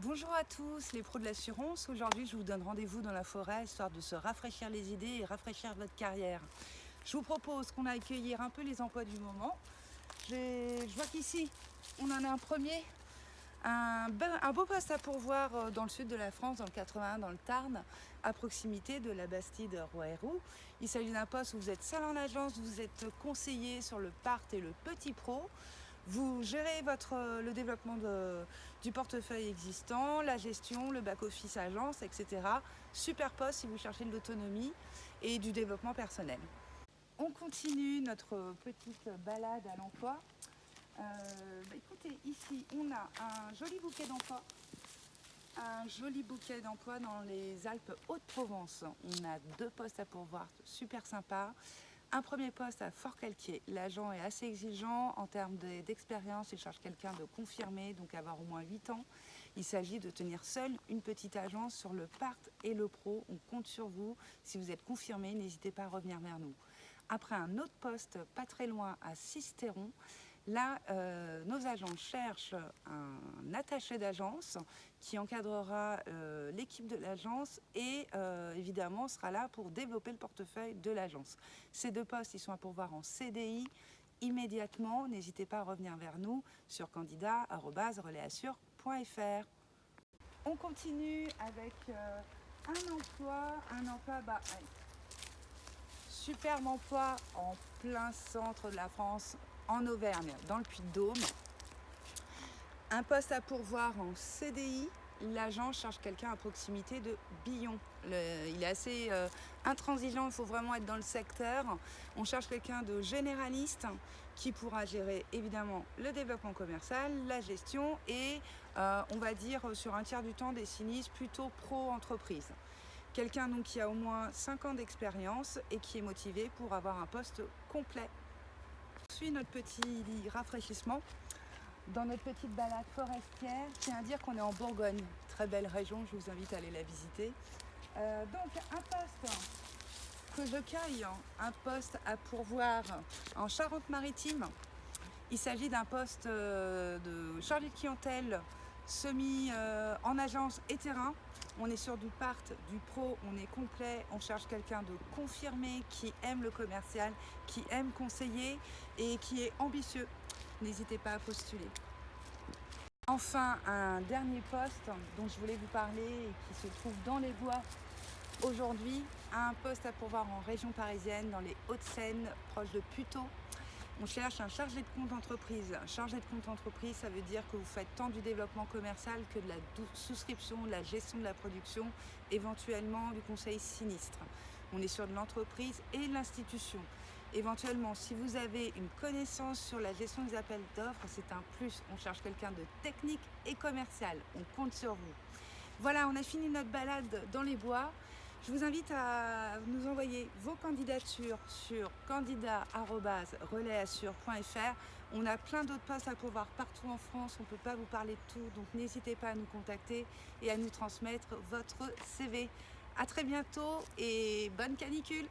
Bonjour à tous les pros de l'assurance. Aujourd'hui, je vous donne rendez-vous dans la forêt histoire de se rafraîchir les idées et rafraîchir votre carrière. Je vous propose qu'on aille cueillir un peu les emplois du moment. Je vois qu'ici, on en a un premier, un beau poste à pourvoir dans le sud de la France, dans le 81, dans le Tarn, à proximité de la Bastide Roy-Héroux. Il s'agit d'un poste où vous êtes seul en agence, vous êtes conseiller sur le part et le petit pro. Vous gérez le développement du portefeuille existant, la gestion, le back-office agence, etc. Super poste si vous cherchez de l'autonomie et du développement personnel. On continue notre petite balade à l'emploi. Écoutez, ici, on a un joli bouquet d'emploi. Un joli bouquet d'emploi dans les Alpes Haute-Provence. On a 2 postes à pourvoir, super sympa. Un premier poste à Fort-Calquier. L'agent est assez exigeant en termes d'expérience. Il cherche quelqu'un de confirmé, donc avoir au moins 8 ans. Il s'agit de tenir seul une petite agence sur le part et le pro. On compte sur vous. Si vous êtes confirmé, n'hésitez pas à revenir vers nous. Après, un autre poste pas très loin à Sisteron. Là, nos agents cherchent un attaché d'agence qui encadrera l'équipe de l'agence et évidemment sera là pour développer le portefeuille de l'agence. Ces 2 postes, ils sont à pourvoir en CDI immédiatement. N'hésitez pas à revenir vers nous sur candidat@relaisassure.fr. On continue avec un emploi superbe emploi en plein centre de la France, en Auvergne, dans le Puy-de-Dôme. Un poste à pourvoir en CDI. L'agent cherche quelqu'un à proximité de Billon. Il est assez intransigeant, il faut vraiment être dans le secteur. On cherche quelqu'un de généraliste qui pourra gérer évidemment le développement commercial, la gestion et on va dire sur un tiers du temps des sinistres plutôt pro-entreprise. Quelqu'un donc qui a au moins 5 ans d'expérience et qui est motivé pour avoir un poste complet. On suit notre petit rafraîchissement dans notre petite balade forestière. Je tiens à dire qu'on est en Bourgogne, très belle région, je vous invite à aller la visiter. Donc un poste que je cueille, un poste à pourvoir en Charente-Maritime. Il s'agit d'un poste de chargé de clientèle semi en agence et terrain. On est sur du part, du pro, on est complet, on cherche quelqu'un de confirmé, qui aime le commercial, qui aime conseiller et qui est ambitieux. N'hésitez pas à postuler. Enfin, un dernier poste dont je voulais vous parler et qui se trouve dans les bois aujourd'hui, un poste à pourvoir en région parisienne, dans les Hauts-de-Seine, proche de Puteaux. On cherche un chargé de compte entreprise. Un chargé de compte entreprise, ça veut dire que vous faites tant du développement commercial que de la souscription, de la gestion de la production, éventuellement du conseil sinistre. On est sur de l'entreprise et de l'institution. Éventuellement, si vous avez une connaissance sur la gestion des appels d'offres, c'est un plus. On cherche quelqu'un de technique et commercial. On compte sur vous. Voilà, on a fini notre balade dans les bois. Je vous invite à nous envoyer vos candidatures sur candidat@relaisassure.fr. On a plein d'autres postes à pourvoir partout en France. On ne peut pas vous parler de tout, donc n'hésitez pas à nous contacter et à nous transmettre votre CV. À très bientôt et bonne canicule!